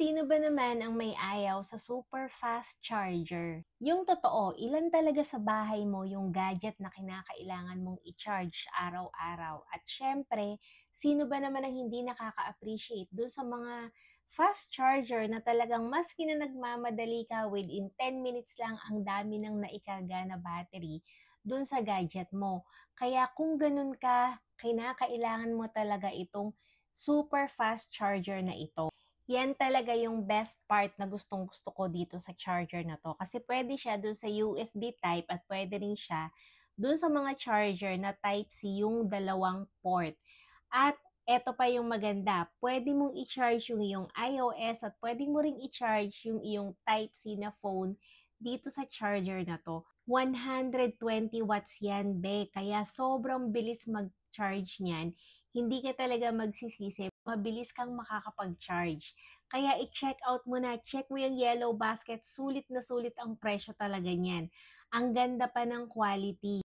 Sino ba naman ang may ayaw sa super fast charger? Yung totoo, ilan talaga sa bahay mo yung gadget na kinakailangan mong i-charge araw-araw? At syempre, sino ba naman ang hindi nakaka-appreciate dun sa mga fast charger na talagang maski na nagmamadali ka within 10 minutes lang ang dami ng naikarga na battery dun sa gadget mo. Kaya kung ganun ka, kinakailangan mo talaga itong super fast charger na ito. Yan talaga yung best part na gustong-gusto ko dito sa charger na 'to. Kasi puwede siya dun sa USB type at puwede rin siya dun sa mga charger na Type-C yung dalawang port. At eto pa yung maganda, puwede mong i-charge yung iyong iOS at puwede mo ring i-charge yung iyong Type-C na phone dito sa charger na 'to. 120 watts yan be, kaya sobrang bilis mag-charge niyan. Hindi ka talaga magsisisi, mabilis kang makakapag-charge. Kaya i-check out mo na, check mo yung yellow basket, sulit na sulit ang presyo talaga niyan. Ang ganda pa ng quality.